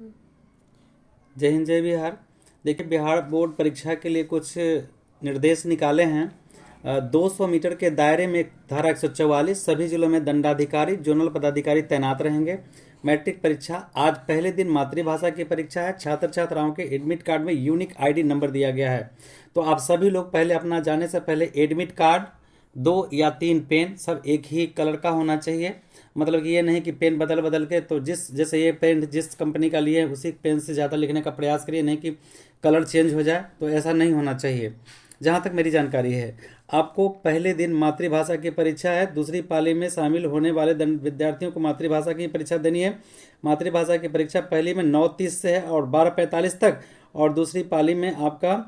जय हिंद जय बिहार। देखिए, बिहार बोर्ड परीक्षा के लिए कुछ निर्देश निकाले हैं। 200 मीटर के दायरे में धारा 144 सभी जिलों में दंडाधिकारी जोनल पदाधिकारी तैनात रहेंगे। मैट्रिक परीक्षा आज पहले दिन मातृभाषा की परीक्षा है। छात्र छात्राओं के एडमिट कार्ड में यूनिक आईडी नंबर दिया गया है। तो आप सभी लोग पहले अपना जाने से पहले एडमिट कार्ड, 2 या 3 पेन सब एक ही कलर का होना चाहिए। मतलब कि ये नहीं कि पेन बदल बदल के, तो जैसे ये पेन जिस कंपनी का लिए उसी पेन से ज़्यादा लिखने का प्रयास करिए, नहीं कि कलर चेंज हो जाए, तो ऐसा नहीं होना चाहिए। जहाँ तक मेरी जानकारी है, आपको पहले दिन मातृभाषा की परीक्षा है। दूसरी पाली में शामिल होने वाले विद्यार्थियों को मातृभाषा की परीक्षा देनी है। मातृभाषा की परीक्षा पहली में 9:30 से है और 12:45 तक, और दूसरी पाली में आपका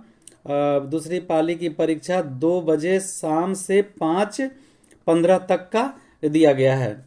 दूसरी पाली की परीक्षा 2 बजे शाम से 5:15 तक का दिया गया है।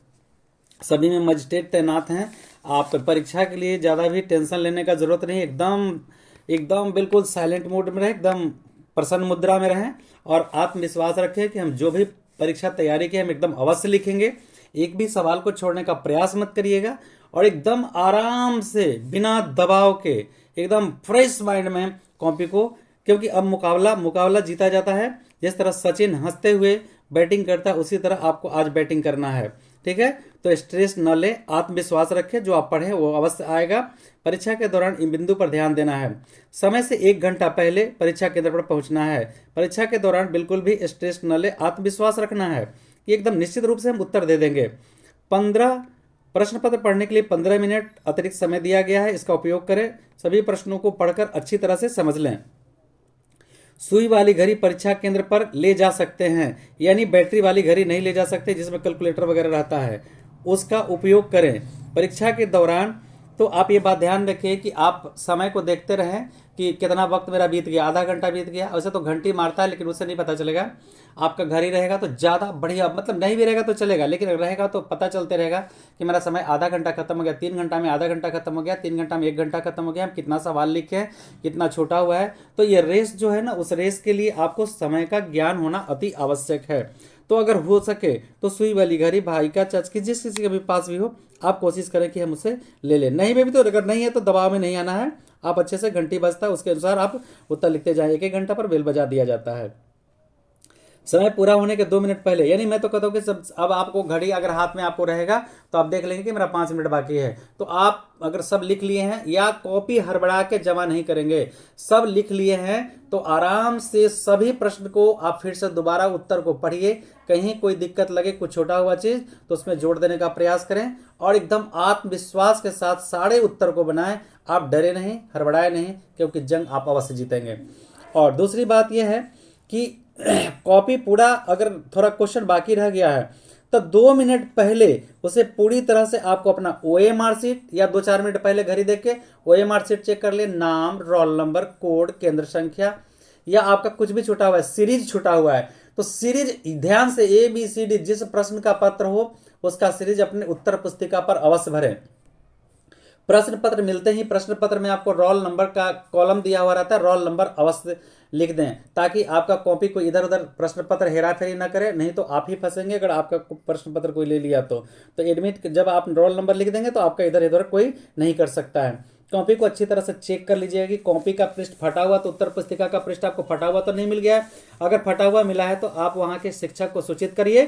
सभी में मजिस्ट्रेट तैनात हैं। आप परीक्षा के लिए ज़्यादा भी टेंशन लेने का ज़रूरत नहीं। एकदम एकदम बिल्कुल साइलेंट मोड में रहें, एकदम प्रसन्न मुद्रा में रहें और आत्मविश्वास रखें कि हम जो भी परीक्षा तैयारी की हम एकदम अवश्य लिखेंगे। एक भी सवाल को छोड़ने का प्रयास मत करिएगा और एकदम आराम से बिना दबाव के एकदम फ्रेश माइंड में कॉपी को, क्योंकि अब मुकाबला मुकाबला जीता जाता है। जिस तरह सचिन हंसते हुए बैटिंग करता है, उसी तरह आपको आज बैटिंग करना है। ठीक है, तो स्ट्रेस न ले, आत्मविश्वास रखें। जो आप पढ़े वो अवश्य आएगा। परीक्षा के दौरान इन बिंदु पर ध्यान देना है। समय से 1 घंटा पहले परीक्षा केंद्र पर पहुंचना है। परीक्षा के दौरान बिल्कुल भी स्ट्रेस न ले, आत्मविश्वास रखना है कि एकदम निश्चित रूप से हम उत्तर दे देंगे। 15 प्रश्न पत्र पढ़ने के लिए 15 मिनट अतिरिक्त समय दिया गया है, इसका उपयोग करें। सभी प्रश्नों को पढ़कर अच्छी तरह से समझ लें। सुई वाली घड़ी परीक्षा केंद्र पर ले जा सकते हैं, यानी बैटरी वाली घड़ी नहीं ले जा सकते जिसमें कैलकुलेटर वगैरह रहता है, उसका उपयोग करें परीक्षा के दौरान। तो आप ये बात ध्यान रखिए कि आप समय को देखते रहें कि कितना वक्त मेरा बीत गया। आधा घंटा बीत गया, वैसे तो घंटी मारता है लेकिन उससे नहीं पता चलेगा। आपका घर ही रहेगा तो ज़्यादा बढ़िया, मतलब नहीं भी रहेगा तो चलेगा, लेकिन रहेगा तो पता चलते रहेगा कि मेरा समय आधा घंटा खत्म हो गया, 3 घंटा में आधा घंटा खत्म हो गया, 3 घंटा में 1 घंटा खत्म हो गया, हम कितना सवाल लिखे हैं, कितना छोटा हुआ है। तो ये रेस जो है ना, उस रेस के लिए आपको समय का ज्ञान होना अति आवश्यक है। तो अगर हो सके तो सुई वाली घड़ी, भाई का, चच की, जिस किसी के भी पास भी हो, आप कोशिश करें कि हम उसे ले लें। नहीं भी तो अगर नहीं है तो दबाव में नहीं आना है। आप अच्छे से, घंटी बजता है उसके अनुसार आप उत्तर लिखते जाएं। 1-1 घंटा पर बेल बजा दिया जाता है। समय पूरा होने के 2 मिनट पहले, यानी मैं तो कहता हूँ कि सब, अब आपको घड़ी अगर हाथ में आपको रहेगा तो आप देख लेंगे कि मेरा 5 मिनट बाकी है। तो आप अगर सब लिख लिए हैं, या कॉपी हड़बड़ा के जमा नहीं करेंगे, सब लिख लिए हैं, तो आराम से सभी प्रश्न को आप फिर से दोबारा उत्तर को पढ़िए। कहीं कोई दिक्कत लगे, कुछ छोटा हुआ चीज, तो उसमें जोड़ देने का प्रयास करें और एकदम आत्मविश्वास के साथ सारे उत्तर को बनाएं। आप डरे नहीं, हड़बड़ाए नहीं, क्योंकि जंग आप अवश्य जीतेंगे। और दूसरी बात यह है कि कॉपी पूरा, अगर थोड़ा क्वेश्चन बाकी रह गया है तो 2 मिनट पहले उसे पूरी तरह से आपको अपना OMR शीट, या 2-4 मिनट पहले घड़ी देख के OMR शीट चेक कर ले। नाम, रोल नंबर, कोड, केंद्र संख्या, या आपका कुछ भी छूटा हुआ है, सीरीज छूटा हुआ है तो सीरीज ध्यान से ABCD जिस प्रश्न का पत्र हो उसका सीरीज अपने उत्तर पुस्तिका पर अवश्य भरें। प्रश्न पत्र मिलते ही प्रश्न पत्र में आपको रोल नंबर का कॉलम दिया हुआ रहता है, रोल नंबर अवश्य लिख दें, ताकि आपका कॉपी कोई इधर उधर प्रश्न पत्र हेरा फेरी ना करे, नहीं तो आप ही फंसेंगे अगर आपका प्रश्न पत्र कोई ले लिया तो एडमिट जब आप रोल नंबर लिख देंगे तो आपका इधर इधर कोई नहीं कर सकता है। कॉपी को अच्छी तरह से चेक कर लीजिएगा कि कॉपी का पृष्ठ फटा हुआ, तो उत्तर पुस्तिका का पृष्ठ आपको फटा हुआ तो नहीं मिल गया है। अगर फटा हुआ मिला है तो आप वहाँ के शिक्षक को सूचित करिए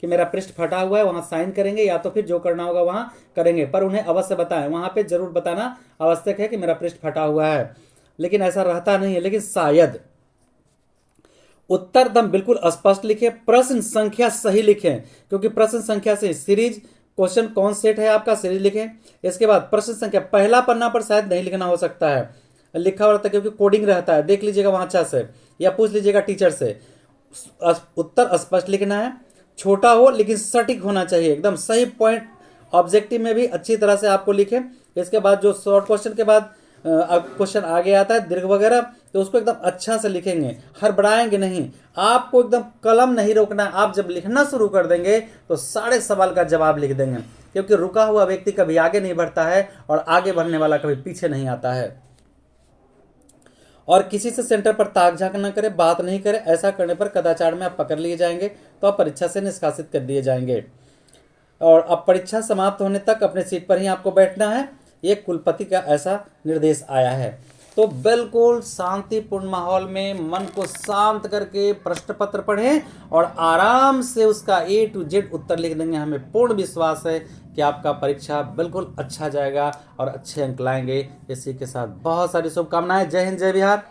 कि मेरा पृष्ठ फटा हुआ है, वहां साइन करेंगे, या तो फिर जो करना होगा वहां करेंगे, पर उन्हें अवश्य बताएं। वहां पे जरूर बताना आवश्यक है कि मेरा पृष्ठ फटा हुआ है, लेकिन ऐसा रहता नहीं है, लेकिन शायद। उत्तर दम बिल्कुल स्पष्ट लिखें, प्रश्न संख्या सही लिखें, क्योंकि प्रश्न संख्या से सीरीज, क्वेश्चन कौन सेट है आपका, सीरीज लिखें। इसके बाद प्रश्न संख्या, पहला पन्ना पर शायद नहीं लिखना हो सकता है, लिखा हुआ रहता है क्योंकि कोडिंग रहता है, देख लीजिएगा वहां अच्छा से, या पूछ लीजिएगा टीचर से। उत्तर स्पष्ट लिखना है, छोटा हो लेकिन सटीक होना चाहिए, एकदम सही पॉइंट। ऑब्जेक्टिव में भी अच्छी तरह से आपको लिखें। इसके बाद जो शॉर्ट क्वेश्चन के बाद क्वेश्चन आगे आता है दीर्घ वगैरह, तो उसको एकदम अच्छा से लिखेंगे, हड़बड़ाएंगे नहीं। आपको एकदम कलम नहीं रोकना है। आप जब लिखना शुरू कर देंगे तो सारे सवाल का जवाब लिख देंगे, क्योंकि रुका हुआ व्यक्ति कभी आगे नहीं बढ़ता है और आगे बढ़ने वाला कभी पीछे नहीं आता है। और किसी से सेंटर पर ताक झांक न करें, बात नहीं करें। ऐसा करने पर कदाचार में आप पकड़ लिए जाएंगे तो आप परीक्षा से निष्कासित कर दिए जाएंगे। और अब परीक्षा समाप्त होने तक अपने सीट पर ही आपको बैठना है। एक कुलपति का ऐसा निर्देश आया है। तो बिल्कुल शांतिपूर्ण माहौल में मन को शांत करके प्रश्न पत्र पढ़ें और आराम से उसका A to Z उत्तर लिख देंगे। हमें पूर्ण विश्वास है कि आपका परीक्षा बिल्कुल अच्छा जाएगा और अच्छे अंक लाएंगे। इसी के साथ बहुत सारी शुभकामनाएं। जय हिंद, जय बिहार।